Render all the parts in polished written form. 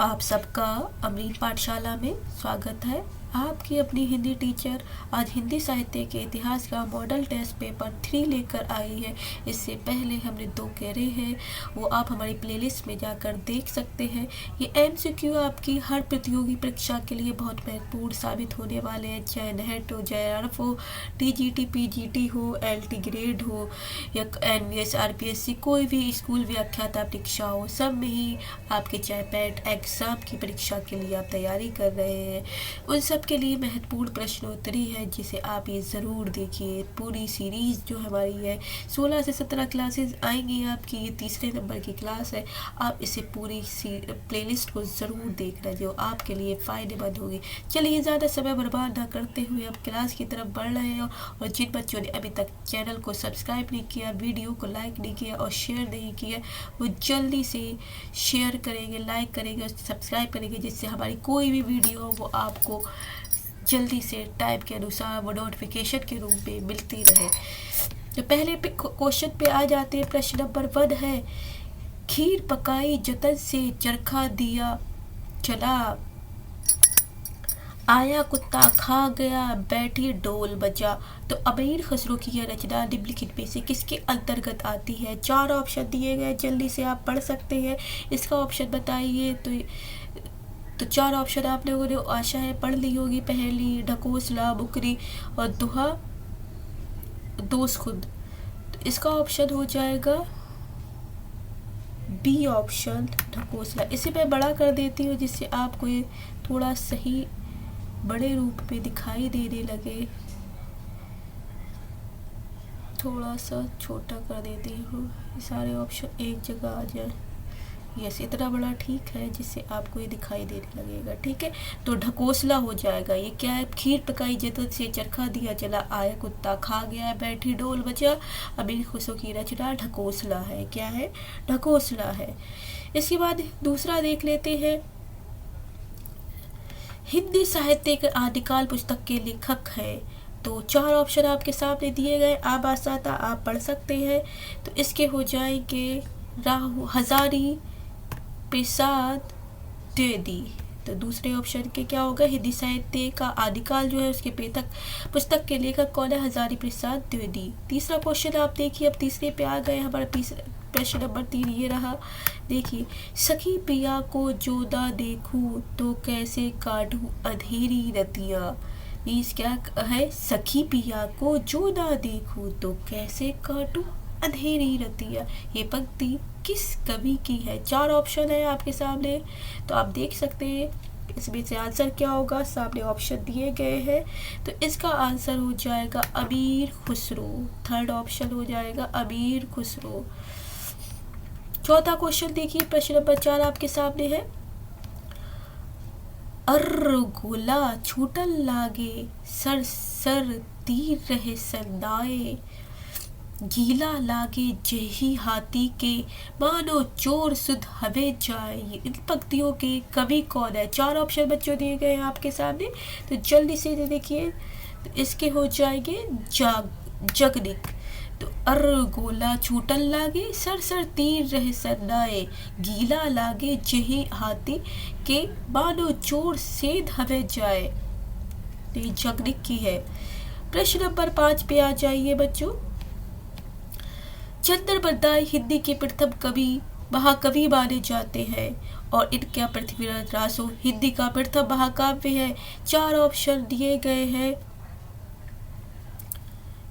आप सबका अमरीन पाठशाला में स्वागत है। आपकी अपनी हिंदी टीचर आज हिंदी साहित्य के इतिहास का मॉडल टेस्ट पेपर 3 लेकर आई है। इससे पहले हमने 2 करे हैं, वो आप हमारी प्लेलिस्ट में जाकर देख सकते हैं। ये एमसीक्यू आपकी हर प्रतियोगी परीक्षा के लिए बहुत महत्वपूर्ण साबित होने वाले हैं, चाहे नेट हो, JRF हो, TGT PGT हो, LT ग्रेड हो या NVS RPSC, कोई भी स्कूल व्याख्याता परीक्षा हो, सब में ही आपके चाहे पैट एग्ज़ाम की परीक्षा के लिए आप तैयारी कर रहे हैं, उन सब के लिए महत्वपूर्ण प्रश्नोत्तरी है, जिसे आप ये ज़रूर देखिए। पूरी सीरीज़ जो हमारी है 16 से 17 क्लासेस आएंगी आपकी, ये तीसरे नंबर की क्लास है। आप इसे पूरी प्लेलिस्ट को ज़रूर देखना, जो आपके लिए फ़ायदेमंद होगी। चलिए ज़्यादा समय बर्बाद ना करते हुए अब क्लास की तरफ बढ़ रहे हैं। और जिन बच्चों ने अभी तक चैनल को सब्सक्राइब नहीं किया, वीडियो को लाइक नहीं किया और शेयर नहीं किया, वो जल्दी से शेयर करेंगे, लाइक करेंगे और सब्सक्राइब करेंगे, जिससे हमारी कोई भी वीडियो हो वो आपको जल्दी से टाइम के अनुसार वो नोटिफिकेशन के रूप में मिलती रहे। तो पहले क्वेश्चन पे आ जाते हैं। प्रश्न नंबर 1 है, खीर पकाई जतन से चरखा दिया चला, आया कुत्ता खा गया बैठी डोल बजा। तो अमीर खुसरो की यह रचना निम्नलिखित में से किसके अंतर्गत आती है? 4 ऑप्शन दिए गए, जल्दी से आप पढ़ सकते हैं। इसका ऑप्शन बताइए। तो 4 ऑप्शन आप लोगों ने आशा है पढ़ ली होगी। पहली ढकोसला, बुकरी और दुहा दोस्त खुद। तो इसका ऑप्शन हो जाएगा बी ऑप्शन, ढकोसला। इसे मैं बड़ा कर देती हूँ, जिससे आपको ये थोड़ा सही बड़े रूप में दिखाई देने लगे। थोड़ा सा छोटा कर देती हूँ, सारे ऑप्शन एक जगह आ जाए। यस, इतना बड़ा ठीक है, जिससे आपको ये दिखाई देने लगेगा। ठीक है, तो ढकोसला हो जाएगा। ये क्या है? खीर पकाई जतन से चरखा दिया चला, आया कुत्ता खा गया बैठी डोल बजा। अमीर खुसरो की रचना ढकोसला है। क्या है? ढकोसला है। इसके बाद दूसरा देख लेते हैं। हिंदी साहित्य के आदिकाल पुस्तक के लेखक है। तो 4 ऑप्शन आपके सामने दिए गए, आप आसाता आप पढ़ सकते हैं। तो इसके हो जाएंगे राहु हजारी प्रसाद द्विवेदी। तो दूसरे ऑप्शन के क्या होगा? हिंदी साहित्य का आदिकाल जो है उसके पुस्तक के लेखक कौन है? हजारी प्रसाद द्विवेदी। तीसरा क्वेश्चन आप देखिए, अब तीसरे पे आ गए हमारा प्रश्न नंबर 3 ये रहा। देखिए, सखी पिया को जोदा देखूं तो कैसे काटूं अंधेरी रतियां। मीन्स क्या है? सखी पिया को जोदा देखूं तो कैसे काटूं अंधेरी रतियां। ये पंक्ति किस कवि की है? 4 ऑप्शन है आपके सामने, तो आप देख सकते हैं इसमें से आंसर क्या होगा। सामने ऑप्शन दिए गए हैं, तो इसका आंसर हो जाएगा अमीर खुसरो। थर्ड ऑप्शन हो जाएगा अमीर खुसरो। चौथा क्वेश्चन देखिए, प्रश्न नंबर 4 आपके सामने है। अर्र गोला छूटल लागे, सर सर तीर रहे संदाए, गीला लागे जेही हाथी के, मानो चोर सुध हवे जाए। इन पंक्तियों के कवि कौन है? 4 ऑप्शन बच्चों दिए गए हैं आपके सामने, तो जल्दी से देखिए। तो इसके हो जाएंगे जगनिक। तो अर्र गोला छूटल लागे, सर सर तीर रहे सरनाए, गीला लागे जेही हाथी के, मानो चोर सेध हवे जाए। तो ये जगनिक की है। प्रश्न नंबर 5 पे आ जाइए बच्चों। चंद्र बरदाई हिंदी के प्रथम कवि महाकवि माने जाते हैं और इनका पृथ्वीराज रासो हिंदी का प्रथम महाकाव्य है। 4 ऑप्शन दिए गए हैं।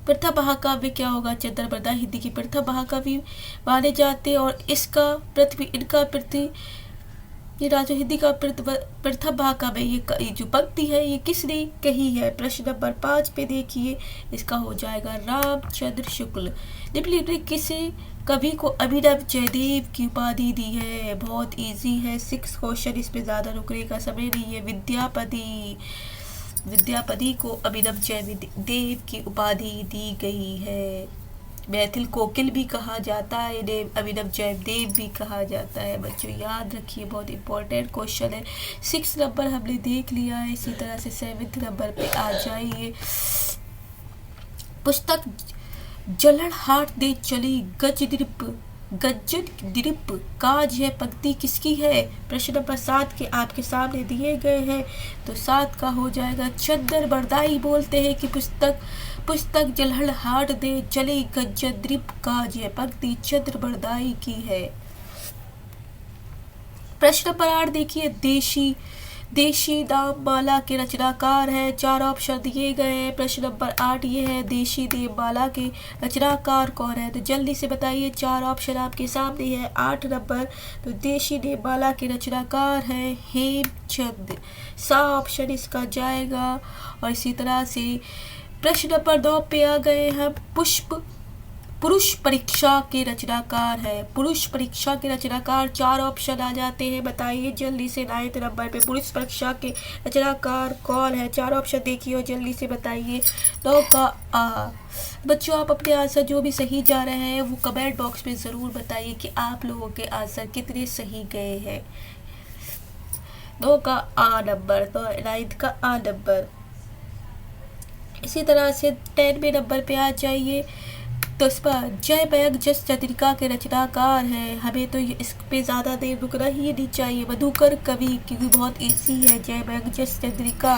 प्रथम महाकाव्य क्या होगा? चंद्र बरदाई हिंदी के प्रथम महाकवि माने जाते हैं और इनका पृथ्वी ये राजो हिंदी का प्रथम महाकाव्य। ये जो पंक्ति है ये किसने कही है? प्रश्न नंबर 5 पे देखिए, इसका हो जाएगा रामचंद्र शुक्ल। निम्नलिखित किसी कवि को अभिनव जयदेव की उपाधि दी है? बहुत इजी है, 6 क्वेश्चन, इसमें ज्यादा रुकने का समय नहीं है। विद्यापति को अभिनव जयदेव की उपाधि दी गई है। मैथिल कोकिल भी कहा जाता है, इन्हें अभिनव जयदेव भी कहा जाता है। बच्चों याद रखिए, बहुत इंपॉर्टेंट क्वेश्चन है। 6 नंबर हमने देख लिया है, इसी तरह से 7th नंबर पे आ जाइए। पुस्तक जलन हाट दे चली गजदीप गज्जत द्रीप काज है पंक्ति किसकी है? प्रश्न नंबर 7 के आपके सामने दिए गए हैं। तो 7 का हो जाएगा चंदर बरदाई बोलते हैं कि पुस्तक जलहड़हाट दे चले गज्जत द्रीप काज है पंक्ति चंद्र बरदाई की है। प्रश्न नंबर 8 देखिए, देशी दाम माला के रचनाकार है। 4 ऑप्शन दिए गए हैं। प्रश्न नंबर 8 ये है, देशी देव माला के रचनाकार कौन है? तो जल्दी से बताइए, 4 ऑप्शन आपके सामने है। 8 नंबर, तो देशी देव माला के रचनाकार है हेमचंद। 7 ऑप्शन इसका जाएगा। और इसी तरह से प्रश्न नंबर 9 पे आ गए हम। पुरुष परीक्षा के रचनाकार है। पुरुष परीक्षा के रचनाकार 4 ऑप्शन आ जाते हैं। बताइए जल्दी से। 9 नंबर पे पुरुष परीक्षा के रचनाकार कौन है? 4 ऑप्शन देखिए और जल्दी से बताइए। 9 का आ। बच्चों, आप अपने आंसर जो भी सही जा रहे हैं वो कमेंट बॉक्स में ज़रूर बताइए कि आप लोगों के आंसर कितने सही गए हैं। 9 का आ नंबर, तो 9 का आ नंबर। इसी तरह से 10वें नंबर पे आ जाइए। तो इस पर जय बैग जस चंद्रिका के रचनाकार है। हमें तो इस पे ज़्यादा देर रुकना ही नहीं चाहिए। मधुकर कवि, क्योंकि बहुत इजी है। जय बैग जस चंद्रिका।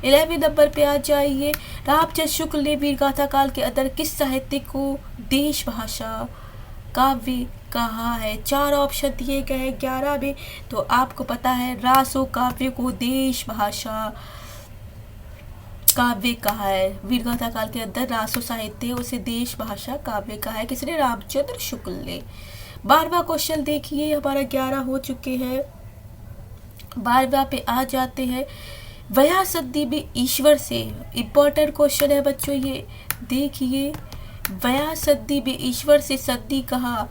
11वें नंबर पे आ जाइए। रामचंद्र शुक्ल ने वीर गाथा काल के अंदर किस साहित्य को देश भाषा काव्य कहा है? 4 ऑप्शन दिए गए हैं 11 में। तो आपको पता है रासो काव्य को देश भाषा काव्य कहा है। वीरगाथा काल के अंदर रासो साहित्य उसे देश भाषा काव्य कहा है। किसने? रामचंद्र शुक्ल ने। 12वां क्वेश्चन देखिए, हमारा 11 हो चुके हैं। 12वां पे आ जाते हैं। वया सद्दी में ईश्वर से, इंपॉर्टेंट क्वेश्चन है बच्चों ये देखिए। वया सद्दी में ईश्वर से सद्दी कहा।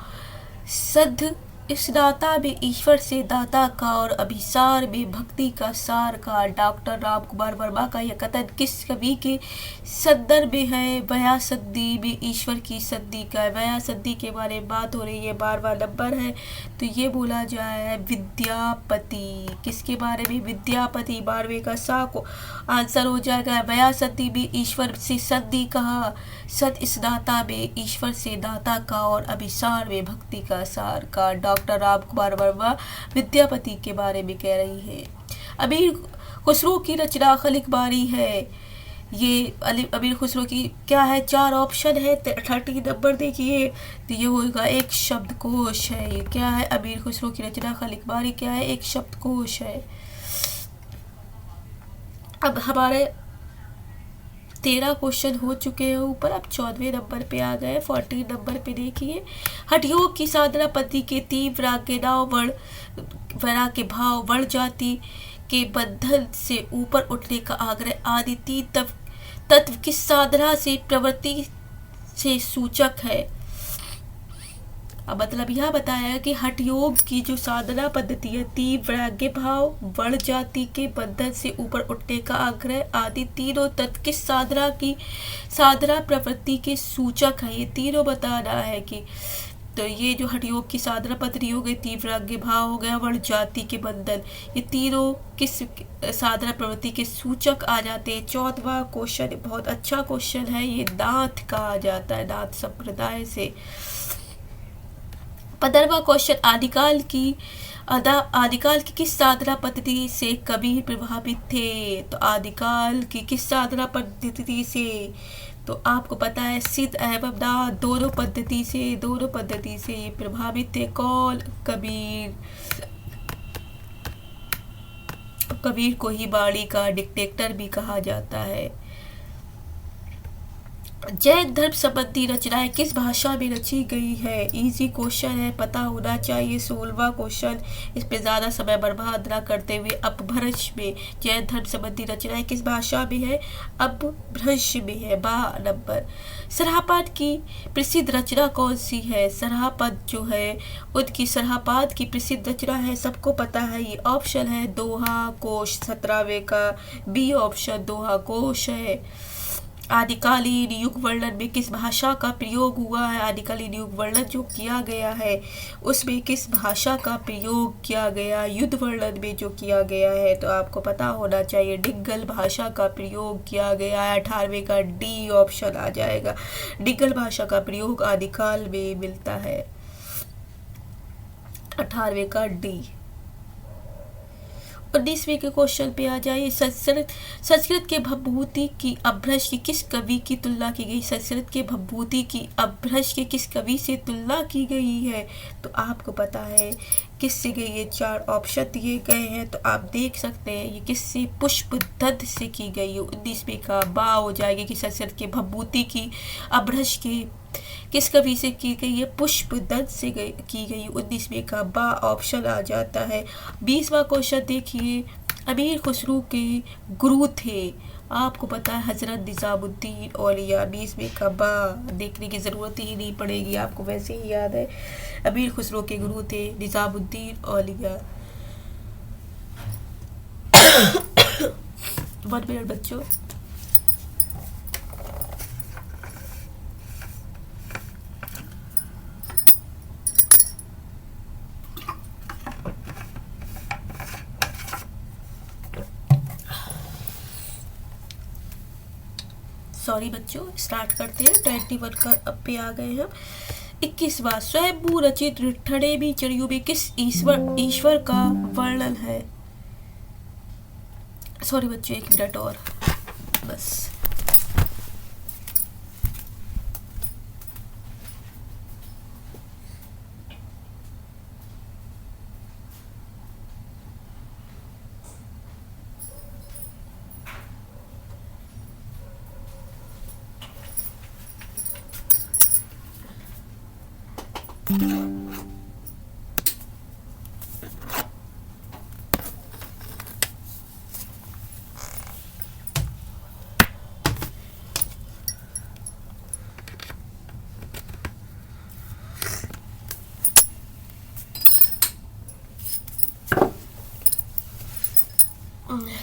सद्ध इस दाता में ईश्वर से दाता का और अभिसार में भक्ति का सार का। डॉक्टर राम कुमार वर्मा का यह कथन किस कवि के संदर्भ में है? वया सद्दी में ईश्वर की सद्दी का। वया सद्दी के बारे में बात हो रही है। 12वां नंबर है। तो ये बोला जाए विद्यापति। किसके बारे में? विद्यापति। 12वें का सा को आंसर हो जाएगा। वया सद्दी में ईश्वर से सद्दी कहा। सद इस दाता में ईश्वर से दाता का और अभिसार में भक्ति का सार का। डॉक्टर राम कुमार वर्मा विद्यापति के बारे में कह रही है। अमीर खुसरो की रचना खलिक बारी है। ये अमीर खुसरो की क्या है? 4 ऑप्शन है। 30 नंबर देखिए। तो ये होगा एक शब्दकोश है। ये क्या है? अमीर खुसरो की रचना खलिक बारी क्या है? एक शब्दकोश है। अब हमारे 13 क्वेश्चन हो चुके हैं ऊपर। अब 14वें नंबर पे आ गए। 14 नंबर पे देखिए। हठयोग की साधना पति के तीव्र के नाव वरा के भाव वर्ण जाति के बंधन से ऊपर उठने का आग्रह आदि 3 तत्व किस साधना से प्रवृत्ति से सूचक है? अब मतलब यह बताया कि हठ योग की जो साधना पद्धति है, तीव्र वैराग्य भाव वर्ण जाति के बंधन से ऊपर उठने का आग्रह आदि तीनों तत्व किस साधना प्रवृत्ति के सूचक है। ये तीनों बताना है कि तो ये जो हठ योग की साधना पद्धति हो गई, तीव्र वैराग्य भाव हो गया, वर्ण जाति के बंधन, ये तीनों किस साधना प्रवृत्ति के सूचक आ जाते हैं। 14वां क्वेश्चन बहुत अच्छा क्वेश्चन है। ये नाथ का आ जाता है, नाथ संप्रदाय से। 15वां क्वेश्चन आदिकाल की किस साधना पद्धति से कबीर प्रभावित थे? तो आदिकाल की किस साधना पद्धति से? तो आपको पता है सिद्ध एवं नाथ दोनों पद्धति से ये प्रभावित थे। कौन? कबीर को ही बाणी का डिक्टेटर भी कहा जाता है। जैन धर्म संबंधी रचनाएं किस भाषा में रची गई है? इजी क्वेश्चन है, पता होना चाहिए। 16वां क्वेश्चन, इस पे ज्यादा समय बर्बाद ना करते हुए अपभ्रंश में जैन धर्म संबंधी रचनाएं किस भाषा में है? अपभ्रंश में है। 12 नंबर। सरहापाद की प्रसिद्ध रचना कौन सी है? सरहापाद जो है उनकी सरहापाद की प्रसिद्ध रचना है, सबको पता है। ये ऑप्शन है दोहा कोश। 17वें का बी ऑप्शन दोहा कोश है। आदिकालीन युग वर्णन में किस भाषा का प्रयोग हुआ है? आदिकालीन युग वर्णन जो किया गया है उसमें किस भाषा का प्रयोग किया गया? युद्ध वर्णन में जो किया गया है तो आपको पता होना चाहिए डिग्गल भाषा का प्रयोग किया गया है। 18वें का डी ऑप्शन आ जाएगा। डिग्गल भाषा का प्रयोग आदिकाल में मिलता है। 18वें का डी। 19वें के क्वेश्चन पे आ जाइए। संस्कृत के भवभूति की अपभ्रंश की किस कवि की तुलना की गई? संस्कृत के भवभूति की अपभ्रंश की किस कवि से तुलना की गई है? तो आपको पता है किससे गई है, 4 ऑप्शन दिए गए हैं तो आप देख सकते हैं ये किससे, पुष्पदत्त से की गई है। 19वें का बा हो जाएगी कि संस्कृत के भवभूति की अपभ्रंश की किस कवि से की गई है, पुष्पदत्त से की गई। 19वें का बा ऑप्शन आ जाता है। 20वां क्वेश्चन देखिए। अमीर खुसरो के गुरु थे, आपको पता है हजरत निजामुद्दीन औलिया। 20वें का बा देखने की ज़रूरत ही नहीं पड़ेगी, आपको वैसे ही याद है। अमीर खुसरो के गुरु थे निजामुद्दीन औलिया। 1 मिनट बच्चों। सॉरी बच्चों, स्टार्ट करते हैं। 21 का अब पे आ गए हम। 21वां, स्वयंभू रचित ठड़ेमी चरियों में किस ईश्वर का वर्णन है? सॉरी बच्चों, 1 मिनट और बस।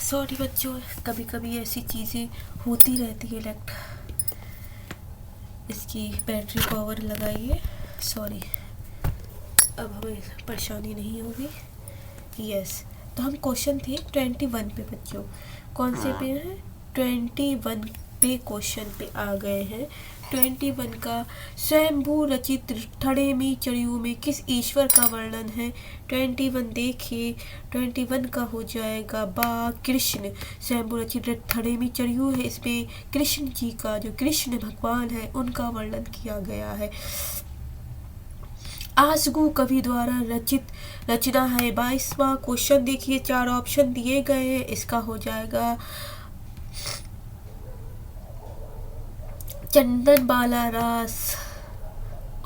सॉरी बच्चों, कभी कभी ऐसी चीज़ें होती रहती है। इसकी बैटरी पावर लगाइए। सॉरी, अब हमें परेशानी नहीं होगी। यस, तो हम क्वेश्चन थे 21 पे बच्चों। कौन से पे हैं? 21 पे क्वेश्चन पे आ गए हैं। 21 का, स्वयंभू रचित ठड़ेमी चरियों में किस ईश्वर का वर्णन है? 21 देखिए। 21 का हो जाएगा बा, कृष्ण। स्वयंभू रचित ठड़ेमी चरियों है, इसमें कृष्ण जी का, जो कृष्ण भगवान है, उनका वर्णन किया गया है। आसगु कवि द्वारा रचित रचना है। 22वां क्वेश्चन देखिए, 4 ऑप्शन दिए गए हैं। इसका हो जाएगा चंदन बाला रास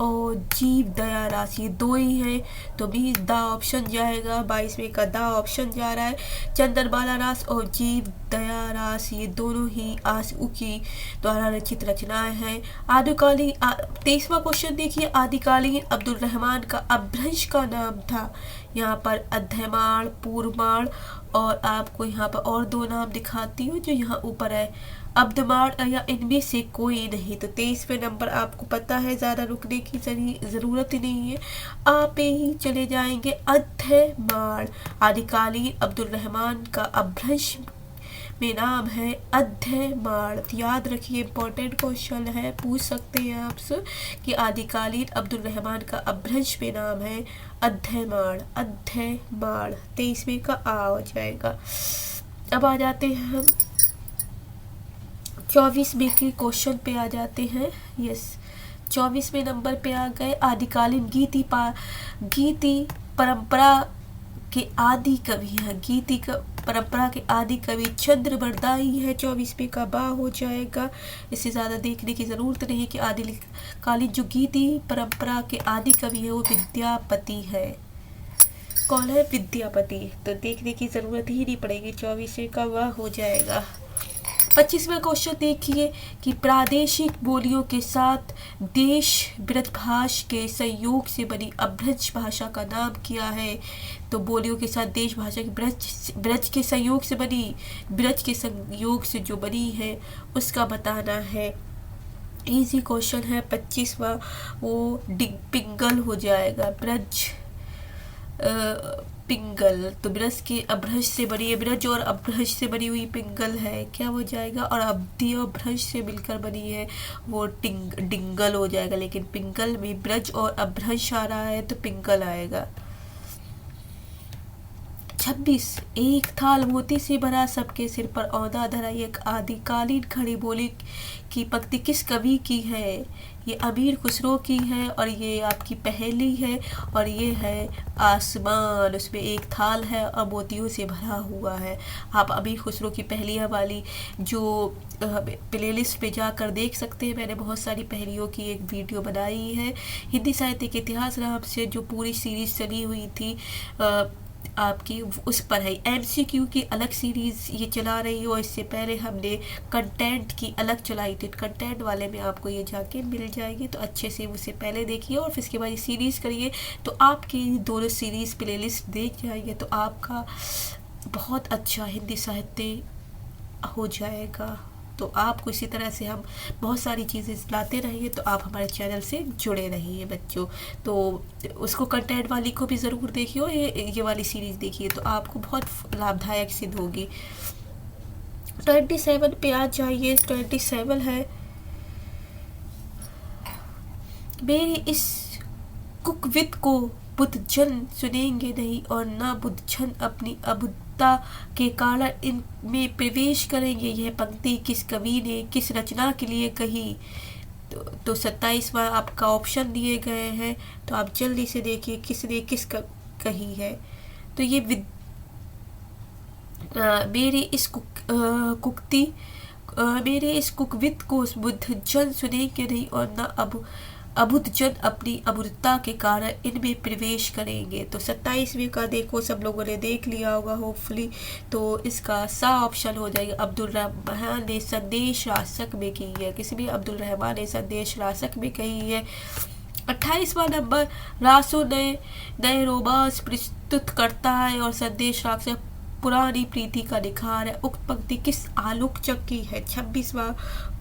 और जीव दया रास, ये 2 ही हैं तो 20 दा ऑप्शन जाएगा। 22वें का दा ऑप्शन जा रहा है। चंदन बाला रास और जीव दया रास, ये दोनों ही आसू की द्वारा रचित रचनाएं हैं। आदिकालीन 23वां क्वेश्चन देखिए। आदिकालीन अब्दुल रहमान का अपभ्रंश का नाम था। यहाँ पर अध्ययमाण, पूर्वमाण और आपको यहाँ पर और 2 नाम दिखाती हूँ जो यहाँ ऊपर है। अब्दमाण या इनमें से कोई नहीं। तो 23वें नंबर आपको पता है, ज़्यादा रुकने की ज़रूरत ही नहीं है, आप ही चले जाएंगे। अध्ययमाण, आदिकालीन अब्दुल रहमान का अपभ्रंश में नाम है अध्ययमाण। याद रखिए, इंपॉर्टेंट क्वेश्चन है, पूछ सकते हैं आपसे कि आदिकालीन अब्दुल रहमान का अपभ्रंश में नाम है अध्ययमाण। अध्ययमाण 23वें का आ हो जाएगा। अब आ जाते हैं हम 24वें के क्वेश्चन पे आ जाते हैं। यस, 24वें नंबर पे आ गए। आदिकालीन गीति परंपरा के आदि कवि हैं। गीति परंपरा के आदि कवि चंद्र बरदाई है। 24वें का बा हो जाएगा। इससे ज़्यादा देखने की ज़रूरत नहीं है कि आदिकालीन जो गीति परंपरा के आदि कवि है वो विद्यापति है। कौन है? विद्यापति। तो देखने की ज़रूरत ही नहीं पड़ेगी, 24वें का वह हो जाएगा। 25वां क्वेश्चन देखिए कि प्रादेशिक बोलियों के साथ देश ब्रजभाष के संयोग से बनी अपभ्रंश भाषा का नाम क्या है? तो बोलियों के साथ देश भाषा की ब्रज के संयोग से बनी, ब्रज के संयोग से जो बनी है उसका बताना है। इजी क्वेश्चन है 25वां, वो पिंगल हो जाएगा। ब्रज पिंगल, तो ब्रज के अपभ्रंश से बनी है, ब्रज और अपभ्रंश से बनी हुई पिंगल है, क्या हो जाएगा? और अवधि और भ्रंश से मिलकर बनी है वो डिंगल हो जाएगा। लेकिन पिंगल में ब्रज और अपभ्रंश आ रहा है तो पिंगल आएगा। 26 एक थाल मोती से भरा सबके सिर पर औंधा धरा, एक आदिकालीन खड़ी बोली की पंक्ति किस कवि की है? ये अमीर खुसरो की है और ये आपकी पहेली है और ये है आसमान। उसमें एक थाल है और मोतियों से भरा हुआ है। आप अमीर खुसरो की पहेलियाँ वाली जो प्लेलिस्ट पे जाकर देख सकते हैं। मैंने बहुत सारी पहेलियों की एक वीडियो बनाई है। हिंदी साहित्य के इतिहास नाम से जो पूरी सीरीज चली हुई थी आपकी, उस पर है। MCQ की अलग सीरीज़ ये चला रही हो। इससे पहले हमने कंटेंट की अलग चलाई थी। कंटेंट वाले में आपको ये जाके मिल जाएगी, तो अच्छे से उसे पहले देखिए और फिर इसके बाद ये सीरीज़ करिए, तो आपकी दोनों सीरीज़ प्लेलिस्ट देख जाएंगे तो आपका बहुत अच्छा हिंदी साहित्य हो जाएगा। तो आपको इसी तरह से हम बहुत सारी चीज़ें लाते रहेंगे, तो आप हमारे चैनल से जुड़े रहिए बच्चों। तो उसको कंटेंट वाली को भी ज़रूर देखिए और ये वाली सीरीज़ देखिए, तो आपको बहुत लाभदायक सिद्ध होगी। 27 पे आ जाइए। 27 है, मेरी इस कुकवित को बुद्धजन सुनेंगे नहीं और ना बुद्धजन अपनी अबुद्धता के कारण इनमें प्रवेश करेंगे। यह पंक्ति किस कवि ने किस रचना के लिए कही? तो 27वां आपका ऑप्शन दिए गए हैं, तो आप जल्दी से देखिए किसने किस कही है। तो ये मेरे इस कुकवित को बुद्धजन सुनेंगे नहीं और ना अबुद्धजन अपनी अबुद्धता के कारण इनमें प्रवेश करेंगे। तो 27वें का देखो, सब लोगों ने देख लिया होगा होपफुली। तो इसका सा ऑप्शन हो जाएगा। अब्दुल रहमान ने संदेश रासक में की है। किसी भी अब्दुल रहमान ने संदेश रासक में कही है। 28वां नंबर, रासो नए रोमांस प्रस्तुत करता है और संदेश रासक पुरानी प्रीति का निखार है। उक्त पंक्ति किस आलोकचक की है? 26वां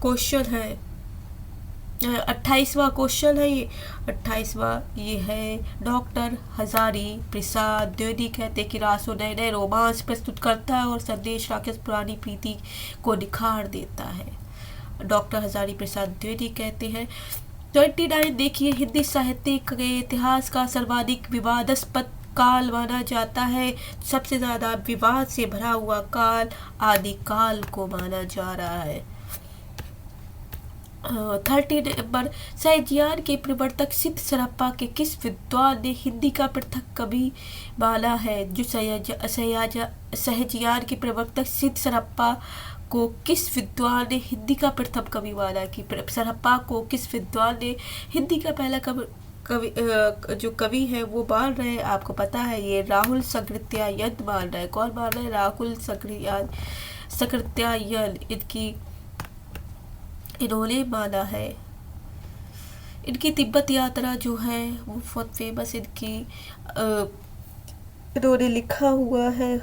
क्वेश्चन है। 28वां क्वेश्चन है ये। 28वां ये है, डॉक्टर हजारी प्रसाद द्विवेदी कहते हैं कि रासो नए रोमांस प्रस्तुत करता है और संदेश राकेश पुरानी प्रीति को निखार देता है। डॉक्टर हजारी प्रसाद द्विवेदी कहते हैं। 29 देखिए, हिंदी साहित्य के इतिहास का सर्वाधिक विवादास्पद काल माना जाता है। सबसे ज्यादा विवाद से भरा हुआ काल आदिकाल को माना जा रहा है। 30 नंबर, सहजियान के प्रवर्तक सिद्ध सरप्पा के किस विद्वान ने हिंदी का पृथक कवि माना है? जो सहजियान के प्रवर्तक सिद्ध सरप्पा को किस विद्वान ने हिंदी का प्रथम कवि माना? कि सरप्पा को किस विद्वान ने हिंदी का पहला जो कवि है वो मान रहे हैं? आपको पता है ये राहुल सकृत्यायन मान रहा है। कौन मान रहा है? राहुल सकृत्यायन इन्होंने माना है। इनकी तिब्बत यात्रा जो है वो बहुत फेमस, इन्होंने लिखा हुआ है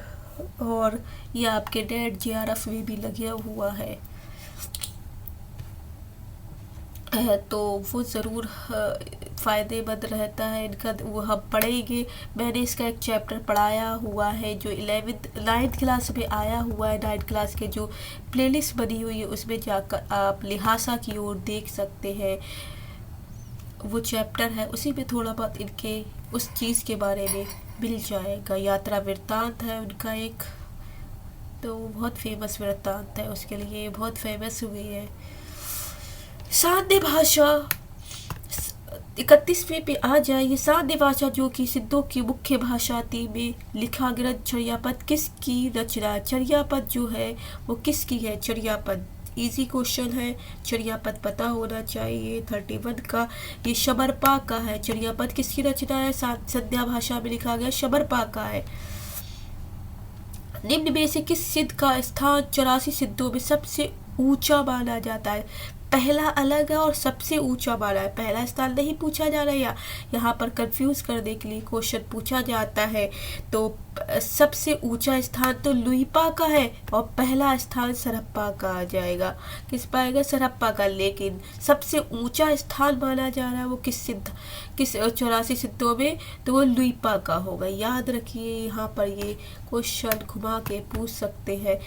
और ये आपके नेट JRF में भी लगा हुआ है। तो वो ज़रूर फ़ायदेमंद रहता है इनका, वो हम पढ़ेंगे। मैंने इसका एक चैप्टर पढ़ाया हुआ है जो 9th क्लास में आया हुआ है। 9th क्लास के जो प्लेलिस्ट बनी हुई है उसमें जाकर आप लिहाजा की ओर देख सकते हैं। वो चैप्टर है, उसी में थोड़ा बहुत इनके उस चीज़ के बारे में मिल जाएगा। यात्रा वृत्तांत है उनका एक, तो बहुत फेमस वृत्तांत है, उसके लिए बहुत फेमस हुई है। साध्य भाषा 31वें पे आ जाइए। साध्य भाषा जो कि सिद्धों की मुख्य भाषा थी में लिखा ग्रंथ चर्यापद किसकी रचना? चर्यापद जो है वो किसकी है? चर्यापद इजी क्वेश्चन है, चर्यापद पता होना चाहिए। 31 का ये शबरपा का है। चर्यापद किसकी रचना है? संध्या भाषा में लिखा गया, शबरपा का है। निम्न में से किस सिद्ध का स्थान 84 सिद्धों में सबसे ऊंचा माना जाता है? पहला अलग है और सबसे ऊंचा माना है। पहला स्थान नहीं पूछा जा रहा है, यहाँ पर कंफ्यूज करने के लिए क्वेश्चन पूछा जाता है। तो सबसे ऊंचा स्थान तो लुइपा का है और पहला स्थान सरप्पा का आ जाएगा। किस पाएगा? सरप्पा का। लेकिन सबसे ऊंचा स्थान माना जा रहा है वो किस 84 सिद्धों में, तो वो लुइपा का होगा। याद रखिए, यहाँ पर ये क्वेश्चन घुमा के पूछ सकते हैं।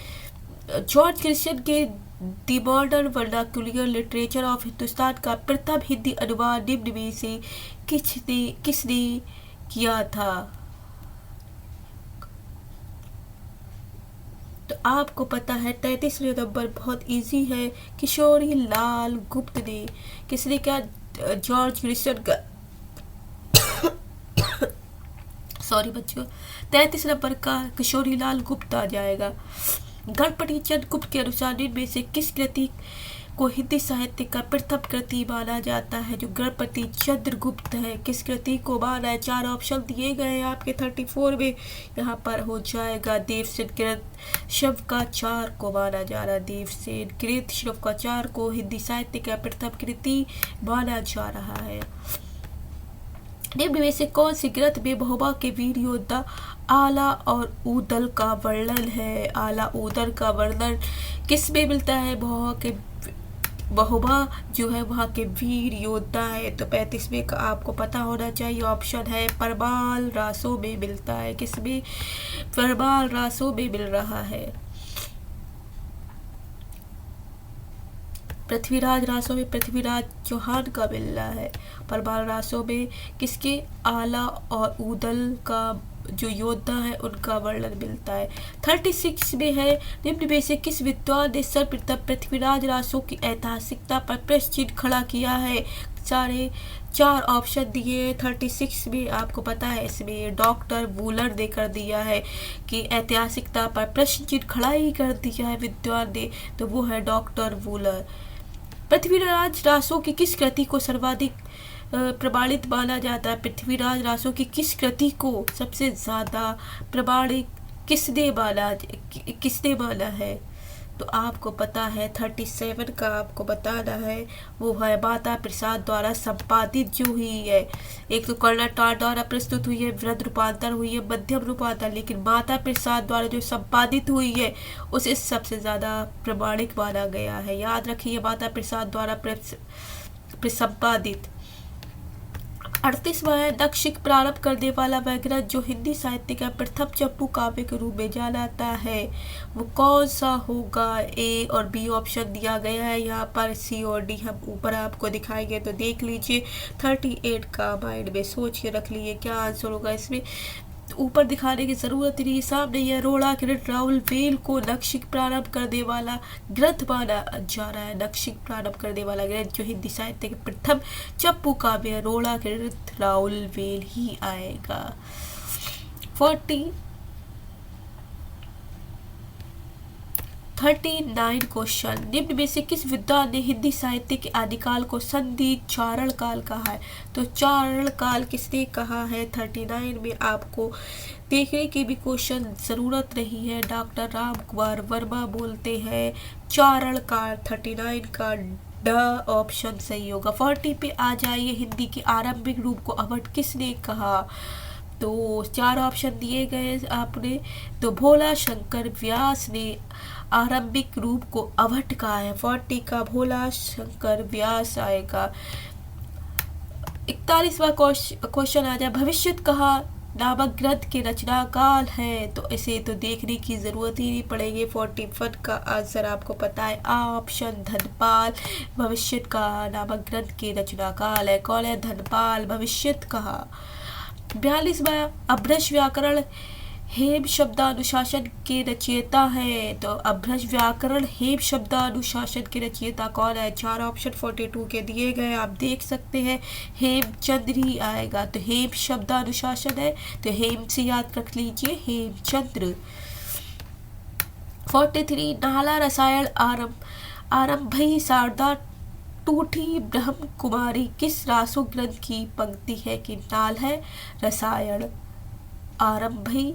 जॉर्ज क्रिश्चियन के the modern vernacular literature of Hindustan का प्रथम हिंदी अनुवाद निम्न में से किसने किया था? तो आपको पता है 33वें नंबर बहुत इजी है। किशोरी लाल गुप्त ने, किसने क्या, जॉर्ज ग्रिशन का सॉरी बच्चों, 33 नंबर का किशोरी लाल गुप्त आ जाएगा। गणपति चंद्र गुप्त के अनुसार इनमें से किस कृति को हिंदी साहित्य का प्रथम कृति माना जाता है? जो गणपति चंद्र गुप्त है, किस कृति को माना है? 4 ऑप्शन दिए गए हैं आपके 34 में। यहाँ पर हो जाएगा देवसेन कृत शवकाचार को माना जा रहा है। देवसेन कृत शवकाचार को हिंदी साहित्य का प्रथम कृति माना जा रहा है। निम्न में से कौन सी ग्रंथ में महोबा के वीर योद्धा आला और ऊदल का वर्णन है? आला ऊदल का वर्णन किस में मिलता है? महोबा जो है वहाँ के वीर योद्धा है। तो 35वें का आपको पता होना चाहिए, ऑप्शन है परमाल रासों में मिलता है। किसमें? परमाल रासों में मिल रहा है। पृथ्वीराज रासों में पृथ्वीराज चौहान का मिल रहा है। परमाल रासों में किसके? आला और ऊदल का जो योद्धा है उनका वर्णन मिलता है। 36 में है, निम्न में से किस विद्वान ने सर्वप्रथम पृथ्वीराज रासों की ऐतिहासिकता पर प्रश्न चिन्ह खड़ा किया है? सारे 4 ऑप्शन दिए 36 में। आपको पता है इसमें डॉक्टर वूलर ने कर दिया है कि ऐतिहासिकता पर प्रश्न चिन्ह खड़ा ही कर दिया है विद्वान ने, तो वो है डॉक्टर वूलर। पृथ्वीराज रासों की किस कृति को सर्वाधिक प्रमाणित माना जाता है? पृथ्वीराज रासों की किस कृति को सबसे ज्यादा प्रमाणित किसने माना है? तो आपको पता है 37 का आपको बताना है, वो है माता प्रसाद द्वारा संपादित जो हुई है। एक तो कर्नाटक द्वारा प्रस्तुत हुई है, वृद्ध रूपांतर हुई है, मध्यम रूपांतर, लेकिन माता प्रसाद द्वारा जो संपादित हुई है उसे सबसे ज्यादा प्रमाणिक माना गया है। याद रखिए, माता प्रसाद द्वारा संपादित। 38वां है, नक्शिक प्रारंभ करने वाला वह ग्रंथ जो हिंदी साहित्य का प्रथम चंपू काव्य के रूप में जाना जाता है, वो कौन सा होगा? ए और बी ऑप्शन दिया गया है यहाँ पर, सी और डी हम ऊपर आपको दिखाएंगे, तो देख लीजिए। 38 का माइंड में सोच के रख लीजिए क्या आंसर होगा इसमें। ऊपर दिखाने की जरूरत नहीं, सामने यह रोड़ा ग्रंथ राहुल वेल को नक्शिक प्रारंभ करने वाला ग्रंथ माना जा रहा है। नक्शिक प्रारंभ करने वाला ग्रंथ जो हिंदी साहित्य के प्रथम चंपू काव्य रोड़ा ग्रंथ राहुल वेल ही आएगा। 39 क्वेश्चन, निम्न में से किस विद्वान ने हिंदी साहित्य के आदिकाल को संधि चारण काल कहा है? तो चारण काल किसने कहा है? 39 में आपको देखने की भी क्वेश्चन जरूरत नहीं है। डॉक्टर राम कुमार वर्मा बोलते हैं चारण काल। 39 का ड ऑप्शन सही होगा। 40 पे आ जाइए, हिंदी के आरंभिक रूप को अवध किसने कहा? तो 4 ऑप्शन दिए गए आपने, तो भोला शंकर व्यास ने आरंभिक रूप को अवध कहा है। 40 का भोला शंकर व्यास आएगा। 41वां क्वेश्चन आ जाए, भविष्यत कहा नामक ग्रंथ के रचना काल है, तो इसे तो देखने की जरूरत ही नहीं पड़ेगी। 41 का आंसर आपको पता है, ऑप्शन धनपाल भविष्यत कहा नामक ग्रंथ के रचना काल है। कौन है? धनपाल भविष्यत कहा। 42वां, अभ्रश व्याकरण हेम शब्दानुशासन के रचयिता है, तो अभ्रश व्याकरण हेम शब्दानुशासन के रचयिता कौन है? 4 ऑप्शन 42 के दिए गए, आप देख सकते हैं हेमचंद्र ही आएगा। तो हेम शब्दानुशासन है, तो हेम से याद रख लीजिए हेमचंद्र। 43, नाला रसायन आरंभी शारदा टूठी ब्रह्म कुमारी किस रासो ग्रंथ की पंक्ति है? कि नाल है रसायन आरंभी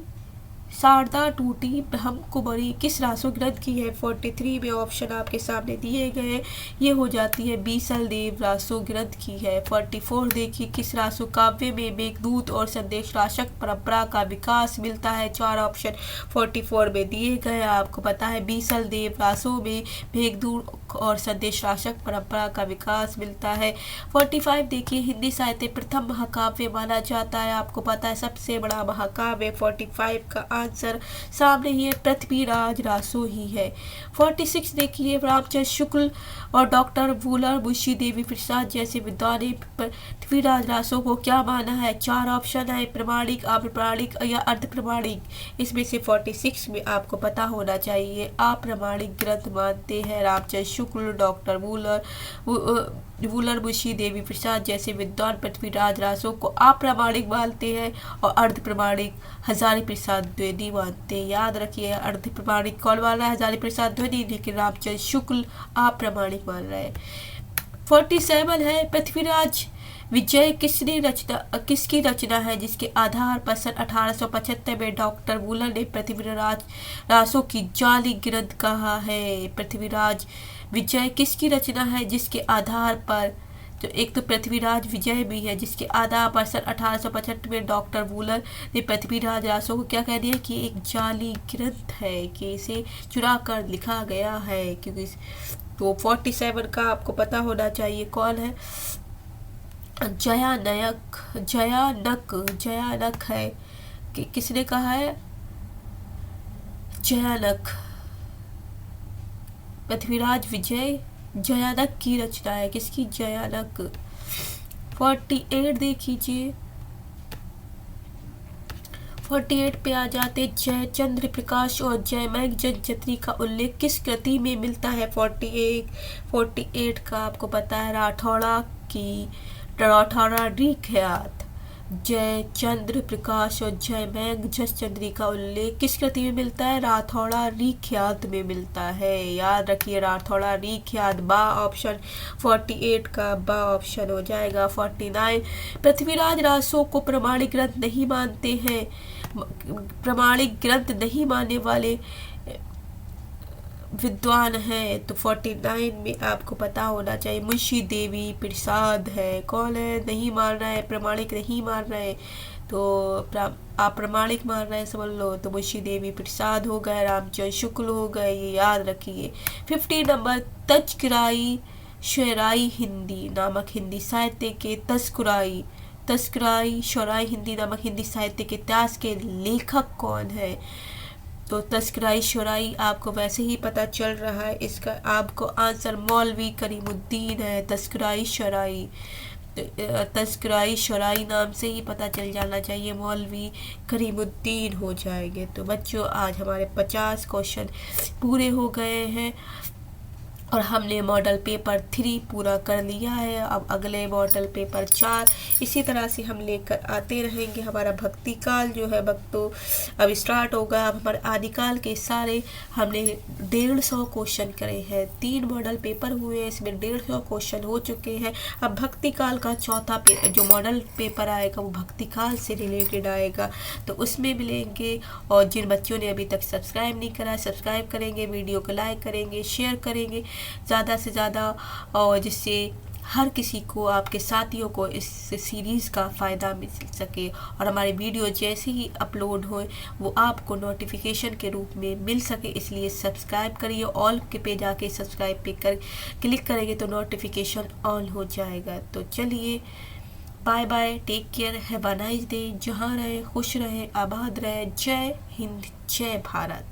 शारदा टूटी ब्रह्म कुमारी किस रासो ग्रंथ की है? 43 में ऑप्शन आपके सामने दिए गए, ये हो जाती है बीसल देव रासो ग्रंथ की है। 44 देखिए, किस रासो काव्य में मेघदूत और संदेश राशक परंपरा का विकास मिलता है? 4 ऑप्शन 44 में दिए गए, आपको पता है बीसल देव रासो में मेघदूत और संदेश राशक परंपरा का विकास मिलता है। 45 देखिए, हिंदी साहित्य प्रथम महाकाव्य माना जाता है। आपको पता है सबसे बड़ा महाकाव्य 45 का आंसर सामने ही है, पृथ्वीराज रासो ही है। 46 देखिए, रामचंद्र शुक्ल और डॉक्टर वूलर मुंशी देवी प्रसाद जैसे विद्वान ने पृथ्वीराज रासो को क्या माना है? 4 ऑप्शन है, प्रमाणिक, अप्रमाणिक या अर्ध प्रमाणिक। इसमें से 46 में आपको पता होना चाहिए अप्रमाणिक ग्रंथ मानते हैं। रामचंद्र शुक्ल, डॉक्टर वूलर मुंशी देवी प्रसाद जैसे विद्वान पृथ्वीराज रासो को अप्रमाणिक मानते हैं और अर्ध प्रमाणिक हजारी प्रसाद द्विवेदी मानते हैं। याद रखिए, अर्ध प्रमाणिक कौन मान रहा है? हजारी प्रसाद द्विवेदी, लेकिन रामचंद्र शुक्ल अप्रमाणिक मान रहे हैं। 47 है, पृथ्वीराज विजय किसकी रचना है जिसके आधार पर सन 1875 में डॉक्टर वूलर ने पृथ्वीराज रासो की जाली ग्रंथ कहा है? पृथ्वीराज विजय किसकी रचना है जिसके आधार पर, तो एक तो पृथ्वीराज विजय भी है जिसके आधार पर सन 1875 में डॉक्टर वूलर ने पृथ्वीराज रासो को क्या कह दिया कि एक जाली ग्रंथ है, कि इसे चुरा कर लिखा गया है। क्योंकि तो 47 का आपको पता होना चाहिए कौन है? जयानक है कि किसने कहा है? जयानक। पृथ्वीराज विजय जयानक की रचना है। किसकी? जयानक। 48 देख लीजिए, 48 पे आ जाते। जयचंद्र प्रकाश और जयमेघ जनचत्री का उल्लेख किस कृति में मिलता है? 48 का आपको पता है राठौड़ा ख्यात। जयचंद्र प्रकाश और जयमेघ जनचत्री का उल्लेख किस कृति में मिलता है? राठौड़ा ख्यात में मिलता है। याद रखिए, राठौड़ा ख्यात बा ऑप्शन, 48 का बा ऑप्शन हो जाएगा। 49 पृथ्वीराज रासो को प्रमाणिक ग्रंथ नहीं मानते हैं। प्रमाणिक ग्रंथ नहीं मानने वाले विद्वान है, तो 49 में आपको पता होना चाहिए मुंशी देवी प्रसाद है। कौन है? नहीं मान रहा है, प्रमाणिक नहीं मान रहे, तो आप प्रमाणिक मान रहे हैं समझ लो, तो मुंशी देवी प्रसाद हो गए, रामचंद्र शुक्ल हो गए, ये याद रखिए। 50 नंबर, तस्कराई शराई हिंदी नामक हिंदी साहित्य के तस्कराई शराई हिंदी नामक हिंदी साहित्य के इतिहास के लेखक कौन है? तो तस्कराई शराई आपको वैसे ही पता चल रहा है, इसका आपको आंसर मौलवी करीमुद्दीन है। तस्कराई शराई नाम से ही पता चल जाना चाहिए, मौलवी करीमुद्दीन हो जाएंगे। तो बच्चों, आज हमारे 50 क्वेश्चन पूरे हो गए हैं और हमने मॉडल पेपर 3 पूरा कर लिया है। अब अगले मॉडल पेपर 4 इसी तरह से हम लेकर आते रहेंगे। हमारा भक्ति काल जो है भक्तों अब स्टार्ट होगा। अब हमारे आदिकाल के सारे हमने 150 क्वेश्चन करे हैं। 3 मॉडल पेपर हुए, इसमें 150 क्वेश्चन हो चुके हैं। अब भक्ति काल का चौथा जो मॉडल पेपर आएगा वो भक्ति काल से रिलेटेड आएगा, तो उसमें मिलेंगे। और जिन बच्चों ने अभी तक सब्सक्राइब नहीं करा, सब्सक्राइब करेंगे, वीडियो को लाइक करेंगे, शेयर करेंगे ज़्यादा से ज़्यादा, और जिससे हर किसी को, आपके साथियों को इस सीरीज़ का फ़ायदा मिल सके। और हमारी वीडियो जैसे ही अपलोड हो वो आपको नोटिफिकेशन के रूप में मिल सके, इसलिए सब्सक्राइब करिए। ऑल के पे जाके सब्सक्राइब पे क्लिक करेंगे तो नोटिफिकेशन ऑन हो जाएगा। तो चलिए, bye bye, take care, have a nice day. जहाँ रहे खुश रहे, आबाद रहे। जय हिंद, जय भारत।